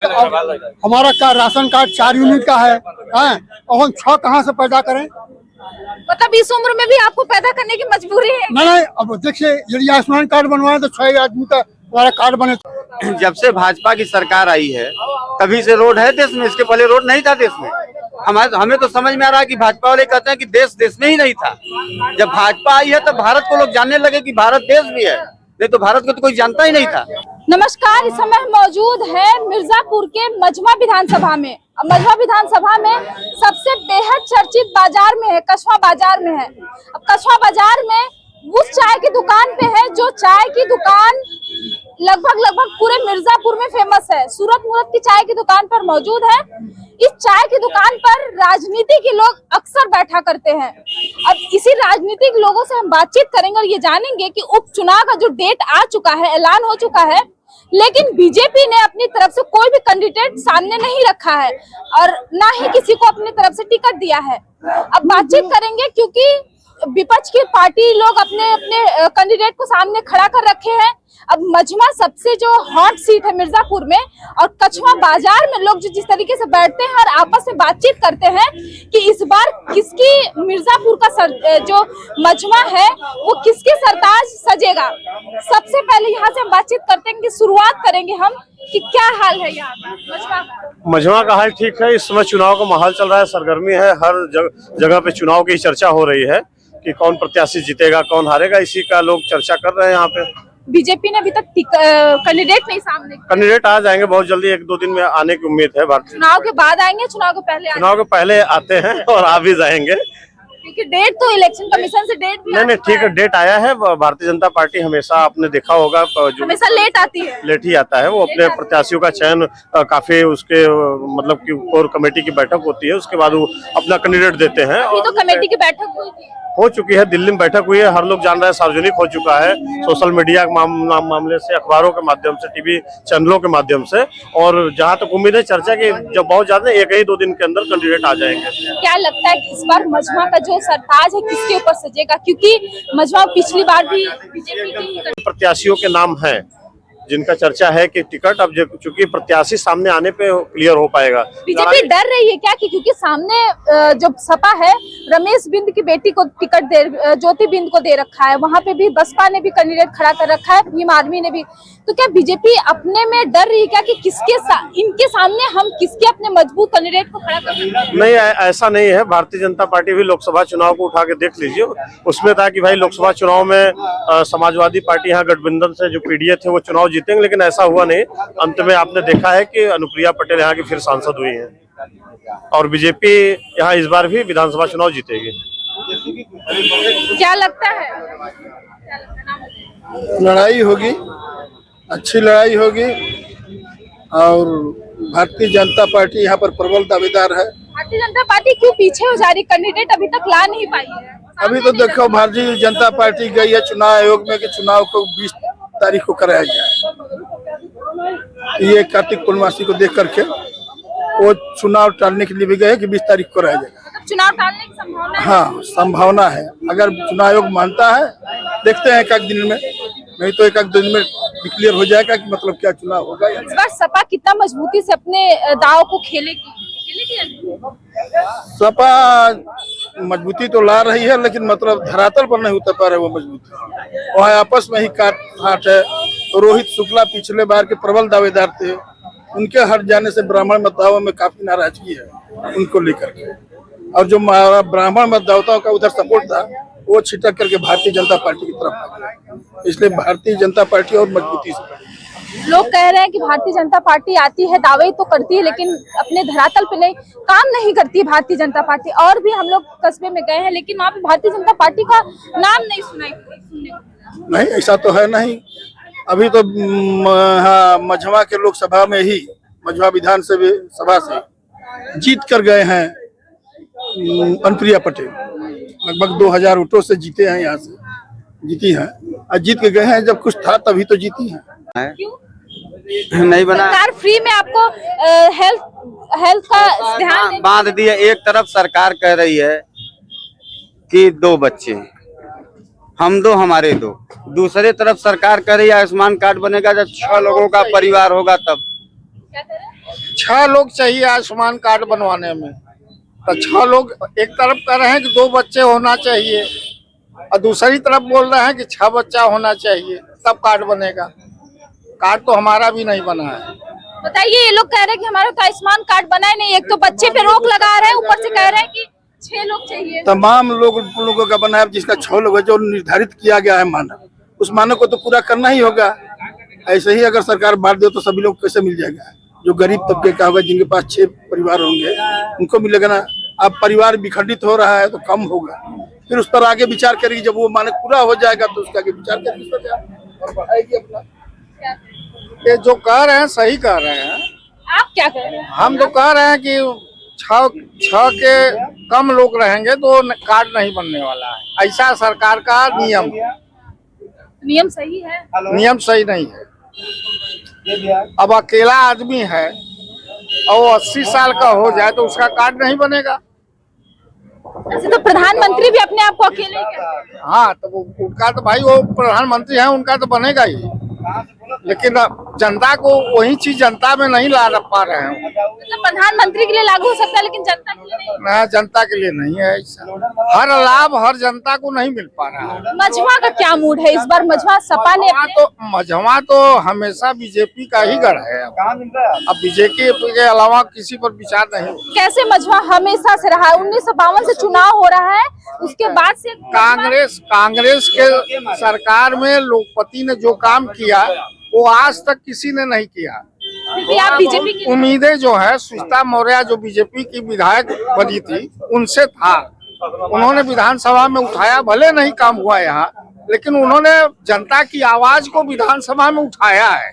हमारा का ration card 4 unit का है और हम 6 कहाँ से पैदा करें? मतलब इस उम्र में भी आपको पैदा करने की मजबूरी है? नहीं, अब देखिए यदि आयुष्मान कार्ड बनवाए तो 6 आदमी का हमारा कार्ड बने। जब से भाजपा की सरकार आई है तभी से रोड है देश में, इसके पहले रोड नहीं था देश में। हमें तो समझ में आ रहा है कि भाजपा वाले कहते हैं कि देश में ही नहीं था। जब भाजपा आई है तो भारत को लोग जानने लगे कि भारत देश भी है, नहीं तो भारत को तो कोई जानता ही नहीं था। नमस्कार, इस समय मौजूद है मिर्जापुर के मझवा विधानसभा में। मझवा विधानसभा में सबसे बेहद चर्चित बाजार में है, कछवा बाजार में है। अब कछवा बाजार में उस चाय की दुकान पे है जो चाय की दुकान लगभग पूरे मिर्जापुर में फेमस है। सूरत मूरत की चाय की दुकान पर मौजूद है। इस चाय की दुकान पर राजनीति के लोग अक्सर बैठा करते हैं। अब इसी राजनीतिक लोगों से हम बातचीत करेंगे और ये जानेंगे कि उपचुनाव का जो डेट आ चुका है, ऐलान हो चुका है, लेकिन बीजेपी ने अपनी तरफ से कोई भी कैंडिडेट सामने नहीं रखा है और ना ही किसी को अपनी तरफ से टिकट दिया है। अब बातचीत करेंगे क्योंकि विपक्ष की पार्टी लोग अपने कैंडिडेट को सामने खड़ा कर रखे हैं। अब मझवा सबसे जो हॉट सीट है मिर्जापुर में, और कछवा बाजार में लोग जो जिस तरीके से बैठते हैं और आपस में बातचीत करते हैं कि इस बार किसकी मिर्जापुर का जो मझवा है वो किसके सरताज सजेगा। सबसे पहले यहाँ से हम बातचीत करते हैं कि शुरुआत करेंगे हम कि क्या हाल है यहाँ का मझवा का हाल ठीक है। इस समय चुनाव का माहौल चल रहा है, सरगर्मी है, हर जगह पे चुनाव की चर्चा हो रही है कि कौन प्रत्याशी जीतेगा, कौन हारेगा, इसी का लोग चर्चा कर रहे हैं। यहाँ पे बीजेपी ने अभी तक कैंडिडेट नहीं सामने। कैंडिडेट आ जाएंगे बहुत जल्दी, 1-2 दिन में आने की उम्मीद है। चुनाव के बाद आएंगे, चुनाव के पहले आते हैं और आ भी जाएंगे, क्योंकि डेट तो इलेक्शन कमीशन से डेट नहीं ठीक है, डेट आया है। भारतीय जनता पार्टी हमेशा आपने देखा होगा जो हमेशा लेट आती है, लेट ही आता है। वो अपने प्रत्याशियों का चयन काफी उसके मतलब की कोर कमेटी की बैठक होती है, उसके बाद वो अपना कैंडिडेट देते हैं। अभी तो कमेटी की बैठक हुई थी, हो चुकी है, दिल्ली में बैठक हुई है, हर लोग जान रहे हैं, सार्वजनिक हो चुका है, सोशल मीडिया के मामले से, अखबारों के माध्यम से, टीवी चैनलों के माध्यम से। और जहां तक उम्मीद है चर्चा की जब बहुत ज्यादा 1-2 दिन के अंदर कैंडिडेट आ जाएंगे। क्या लगता है कि इस बार मझवा का जो सरताज है किसके ऊपर सजेगा? क्योंकि मझवा पिछली बार भी बीजेपी के प्रत्याशियों के नाम है जिनका चर्चा है कि टिकट अब चूंकि प्रत्याशी सामने आने पे क्लियर हो पाएगा। बीजेपी डर रही है क्या कि क्योंकि सामने जो सपा है रमेश बिंद की बेटी को टिकट ज्योति बिंद को दे रखा है, वहां पे भी बसपा ने भी कैंडिडेट खड़ा कर रखा है, भीम आर्मी ने भी। तो क्या बीजेपी अपने में डर रही है क्या कि इनके सामने हम किसके अपने मजबूत कैंडिडेट को खड़ा कर? नहीं, ऐसा नहीं है। भारतीय जनता पार्टी भी लोकसभा चुनाव को उठा के देख लीजिए, उसमें था कि भाई लोकसभा चुनाव में समाजवादी पार्टी यहाँ गठबंधन से जो पीडीए थे वो चुनाव जीतेंगे, लेकिन ऐसा हुआ नहीं। अंत में आपने देखा है कि अनुप्रिया पटेल यहाँ की फिर सांसद हुई हैं और बीजेपी यहाँ इस बार भी विधानसभा चुनाव जीतेगी। क्या लगता है? लड़ाई होगी, अच्छी लड़ाई होगी और भारतीय जनता पार्टी यहाँ पर प्रबल दावेदार है। भारतीय जनता पार्टी क्यों पीछे हो जा रही? कैंडिडेट अभी तक ला नहीं पाई है। अभी तो देखो, भारतीय जनता पार्टी गई है चुनाव आयोग में कि चुनाव को 20 तारीख को कराया जाए। ये कार्तिक पूर्णमासी को देख करके वो चुनाव टालने के लिए भी गए कि 20 तारीख को कराया जाएगा। मतलब चुनाव टालने की संभावना? हाँ, संभावना है। अगर चुनाव आयोग मानता है, देखते हैं 1 दिन में, नहीं तो 1 दिन में डिक्लेयर हो जाएगा कि मतलब क्या चुनाव होगा। इस बार सपा कितना मजबूती से अपने दाव को खेलेगी? सपा मजबूती तो ला रही है, लेकिन मतलब धरातल पर नहीं उतर पा रहे वो मजबूती। वहाँ आपस में ही काट फाट है। तो रोहित शुक्ला पिछले बार के प्रबल दावेदार थे, उनके हट जाने से ब्राह्मण मतदाताओं में काफी नाराजगी है उनको लेकर के। और जो ब्राह्मण मतदाताओं का उधर सपोर्ट था वो छिटक करके भारतीय जनता पार्टी की तरफ आ गया। इसलिए भारतीय जनता पार्टी और मजबूती से लोग कह रहे हैं कि भारतीय जनता पार्टी आती है, दावे तो करती है, लेकिन अपने धरातल पे नहीं काम नहीं करती है भारतीय जनता पार्टी। और भी हम लोग कस्बे में गए हैं, लेकिन वहाँ पे भारतीय जनता पार्टी का नाम नहीं सुनने को। नहीं, ऐसा तो है नहीं। अभी तो मझवा के लोकसभा में ही, मझवा विधानसभा से जीत कर गए हैं अनुप्रिया पटेल। लगभग 2000 वोटों से जीते हैं, यहाँ से जीती हैं और जीत के गए हैं। जब कुछ था तभी तो जीती हैं। क्यों नहीं बना? सरकार फ्री में आपको हेल्थ का ध्यान बांध दिया। एक तरफ सरकार कह रही है कि 2 बच्चे, हम 2 हमारे 2, दूसरे तरफ सरकार कह रही है आयुष्मान कार्ड बनेगा जब 6 लोगों का परिवार होगा तब। 6 लोग चाहिए आयुष्मान कार्ड बनवाने में, तो 6 लोग एक तरफ कह रहे हैं कि 2 बच्चे होना चाहिए और दूसरी तरफ बोल रहे हैं कि 6 बच्चा होना चाहिए तब कार्ड बनेगा। कार्ड तो हमारा भी नहीं बना है। बताइए, ये लोग कह रहे हैं कि हमारा तो आयुष्मान कार्ड बना ही नहीं, एक तो बच्चे पे रोक लगा रहे हैं, ऊपर से कह रहे हैं कि 6 लोग चाहिए। तमाम लोगों का बना है, जिसका 6 लोग है, जो निर्धारित किया गया है मानक, उस मानक को तो पूरा करना ही होगा। ऐसे ही अगर सरकार बांट दे तो सभी लोग कैसे मिल जाएगा? जो गरीब तबके का होगा, जिनके पास 6 परिवार होंगे, उनको मिलेगा ना। अब परिवार विखंडित हो रहा है तो कम होगा, फिर उस पर आगे विचार करेगी। जब वो मानक पूरा हो जाएगा तो उसका आगे विचार करेगी और बढ़ाएगी अपना। ये जो कह रहे हैं सही कह रहे हैं। आप क्या कह रहे हैं? हम तो कह रहे हैं कि 6 के कम लोग रहेंगे तो कार्ड नहीं बनने वाला है। ऐसा सरकार का नियम सही है? नियम सही नहीं है। अब अकेला आदमी है और वो 80 साल का हो जाए तो उसका कार्ड नहीं बनेगा। ऐसे तो प्रधानमंत्री भी अपने आप को अकेले ही कहते हैं। हाँ, तो उनका तो भाई वो प्रधानमंत्री है, उनका तो बनेगा ही, लेकिन जनता को वही चीज जनता में नहीं ला पा रहे हैं। मतलब प्रधानमंत्री के लिए लागू हो सकता है लेकिन जनता के लिए नहीं। ना, जनता के लिए नहीं है ऐसा। हर लाभ हर जनता को नहीं मिल पा रहा है। मझवा का क्या मूड है इस बार? मझवा सपा ने मझवा तो हमेशा बीजेपी का ही गढ़ है। अब बीजेपी के अलावा किसी पर विचार नहीं। कैसे मझवा हमेशा से रहा है? 1952 से चुनाव हो रहा है, उसके बाद से कांग्रेस के सरकार में लोकपति ने जो काम किया वो आज तक किसी ने नहीं किया। फिर भी आप बीजेपी की उम्मीदें जो है, सुष्मिता मौर्य जो बीजेपी की विधायक बनी थी, उनसे था। उन्होंने विधानसभा में उठाया, भले नहीं काम हुआ यहाँ, लेकिन उन्होंने जनता की आवाज को विधानसभा में उठाया है।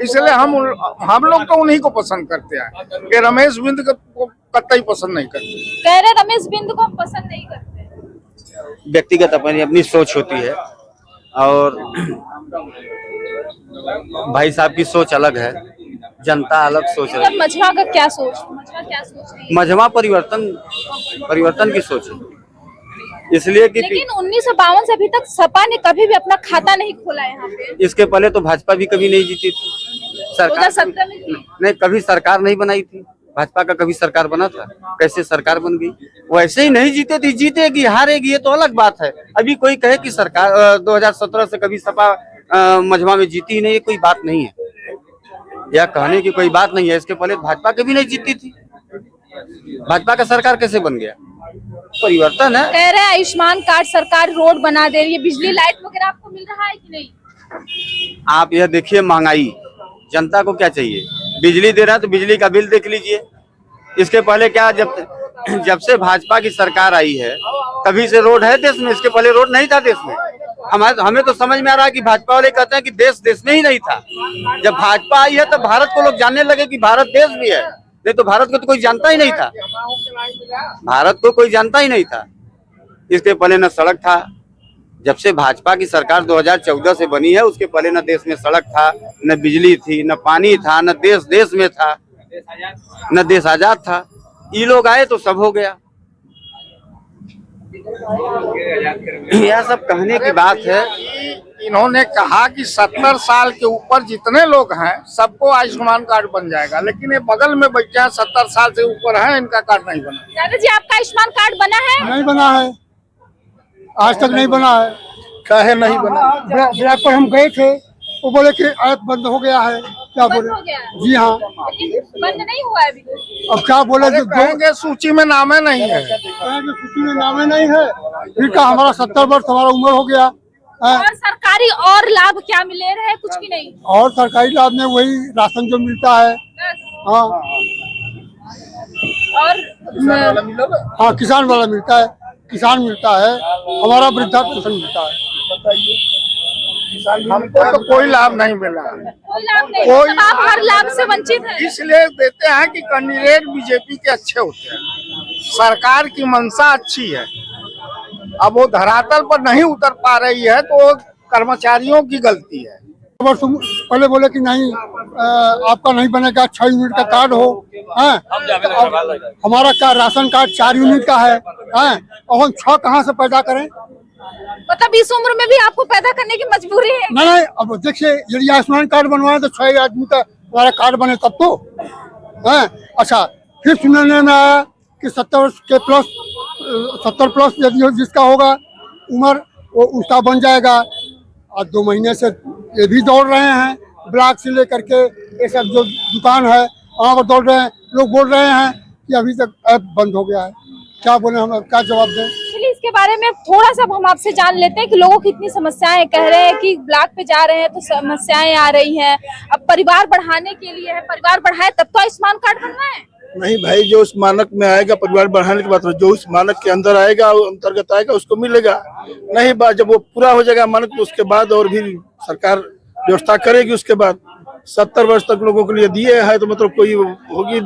इसलिए हम लोग तो उन्हीं को पसंद करते हैं कि रमेश बिंद को कतई पसंद नहीं करते। कह रहे रमेश बिंद को हम पसंद नहीं करते। व्यक्तिगत अपनी सोच होती है और भाई साहब की सोच अलग है, जनता अलग सोच रही है। मझवा का क्या सोच? मझवा क्या सोच रही है? मझवा परिवर्तन की सोच है, इसलिए कि लेकिन 1952 से अभी तक सपा ने कभी भी अपना खाता नहीं खोला यहाँ पे। इसके पहले तो भाजपा भी कभी नहीं जीती थी। सरकार 2017 में नहीं, कभी सरकार नहीं बनाई थी। भाजपा का कभी सरकार बना था? कैसे सरकार बन गई? वो ऐसे ही नहीं जीते थी। जीतेगी हारेगी ये तो अलग बात है। अभी कोई कहे कि सरकार 2017 से कभी सपा मझवा में जीती ही नहीं, ये कोई बात नहीं है, या कहने की कोई बात नहीं है। इसके पहले भाजपा कभी नहीं जीती थी। भाजपा का सरकार कैसे बन गया? परिवर्तन है। कह रहे हैं आयुष्मान कार्ड सरकार रोड बना दे रही है, बिजली लाइट वगैरह आपको मिल रहा है कि नहीं? आप यह देखिए, महंगाई, जनता को क्या चाहिए? बिजली दे रहा है तो बिजली का बिल देख लीजिए। इसके पहले क्या, जब से भाजपा की सरकार आई है तभी से रोड है देश में। इसके पहले रोड नहीं था देश में। हमें तो समझ में आ रहा है कि भाजपा वाले कहते हैं कि देश में ही नहीं था। जब भाजपा आई है तो भारत को लोग जानने लगे कि भारत देश भी है, नहीं तो भारत को तो कोई जानता ही नहीं था। भारत को कोई जानता ही नहीं था। इसके पहले न सड़क था। जब से भाजपा की सरकार 2014 से बनी है, उसके पहले न देश में सड़क था, न बिजली थी, न पानी था, न देश में था, न देश आजाद था। ये लोग आए तो सब हो गया। यह सब कहने की बात है। इन्होंने कहा कि 70 साल के ऊपर जितने लोग हैं सबको आयुष्मान कार्ड बन जाएगा, लेकिन ये बगल में बैठे हैं 70 साल से ऊपर हैं, इनका कार्ड नहीं बना। दादा जी, आपका आयुष्मान कार्ड बना है? नहीं बना है, आज तक नहीं बना है। काहे नहीं बना? ब्लैक पर हम गए थे, वो बोले कि ऐप बंद हो गया है। क्या बोले? हो गया है? जी हाँ। लेकिन बंद नहीं हुआ है अभी तक। अब क्या बोले? अरे कहेंगे सूची में नामे नहीं है। सूची में नामे नहीं है। फिर का हमारा 70 वर्ष हमारा उम्र हो गया है। और सरकारी और लाभ क्या मिले रहे? कुछ भी नहीं। और सरकारी लाभ में वही राशन जो मिलता है। हाँ हाँ, किसान वाला मिलता है, किसान मिलता है, हमारा वृद्धा पेंशन मिलता है। हमको तो कोई लाभ नहीं मिला। कोई लाभ नहीं। कोई मतलब आप हर लाभ से वंचित हैं। इसलिए देते हैं कि कैंडिडेट बीजेपी के अच्छे होते हैं, सरकार की मंशा अच्छी है। अब वो धरातल पर नहीं उतर पा रही है तो कर्मचारियों की गलती है। पहले बोले कि नहीं, आपका नहीं बनेगा, 6 यूनिट का कार्ड हो। हमारा का राशन कार्ड 4 यूनिट का है, और हम 6 कहाँ से पैदा करें? मतलब इस उम्र में भी आपको पैदा करने की मजबूरी है? नहीं, अब देखिए, यदि आयुष्मान कार्ड बनवाए तो 6 आदमी का हमारा कार्ड बने तब तो। हैं। अच्छा, फिर सुनने में आया कि 70 प्लस यदि जिसका होगा उम्र, वो उसका बन जाएगा। और 2 महीने से ये भी दौड़ रहे हैं, ब्लॉक से लेकर के ये सब जो दुकान है वहाँ पर दौड़ रहे हैं। लोग बोल रहे हैं कि अभी तक ऐप बंद हो गया है। क्या बोले, हम क्या जवाब दें? चलिए इसके बारे में थोड़ा सा हम आपसे जान लेते हैं कि लोगों की इतनी समस्याएं, कह रहे हैं कि ब्लॉक पे जा रहे हैं तो समस्याएं आ रही हैं। अब परिवार बढ़ाने के लिए है, परिवार बढ़ाए तब तो आयुष्मान कार्ड बनवाए। नहीं भाई, जो उस मानक में आएगा परिवार बढ़ाने की बात, जो उस मानक के अंदर आएगा, अंतर्गत आएगा, उसको मिलेगा। नहीं बात, जब वो पूरा हो जाएगा मानक तो उसके बाद और भी सरकार व्यवस्था करेगी। उसके बाद 70 वर्ष तक लोगों के लिए दिए है तो मतलब कोई होगी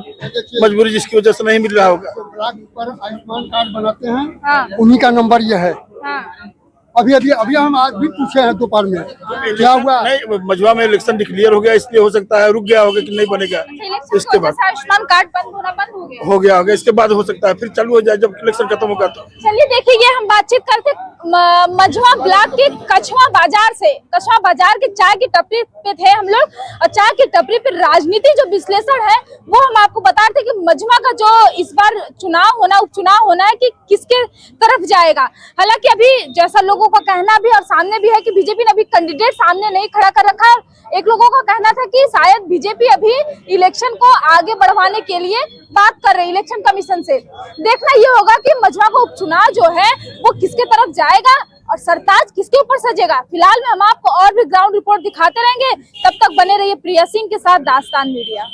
मजबूरी जिसकी वजह से नहीं मिल रहा होगा। तो ब्लॉक पर आयुष्मान कार्ड बनाते हैं, हाँ। उन्हीं का नंबर ये है। हाँ। अभी हम आज भी पूछे हैं दोपहर में क्या हुआ। नहीं, मझवा में इलेक्शन डिक्लेयर हो गया, इसलिए हो सकता है रुक गया होगा कि नहीं बनेगा। इसके बाद आयुष्मान कार्ड बंद हो गया होगा, इसके बाद हो सकता है फिर चालू हो जाए जब इलेक्शन खत्म होगा तो। चलिए देखिए, ये हम बातचीत करते मझवा ब्लॉक के कछवा बाजार से। कछवा बाजार के चाय की टपरी पे थे हम लोग, और चाय की टपरी पे राजनीति जो विश्लेषण है वो हम आपको बता रहे थे कि मझवा का जो इस बार उपचुनाव होना है कि किसके तरफ जाएगा। हालांकि अभी जैसा लोगों का कहना भी और सामने भी है कि बीजेपी ने अभी कैंडिडेट सामने नहीं खड़ा कर रखा है। एक लोगों का कहना था कि शायद बीजेपी अभी इलेक्शन को आगे बढ़वाने के लिए बात कर रही है इलेक्शन कमीशन से। देखना ये होगा कि मझवा का उपचुनाव जो है वो किसके तरफ जाएगा और सरताज किसके ऊपर सजेगा। फिलहाल में हम आपको और भी ग्राउंड रिपोर्ट दिखाते रहेंगे, तब तक बने रहिए प्रिया सिंह के साथ दास्तान मीडिया।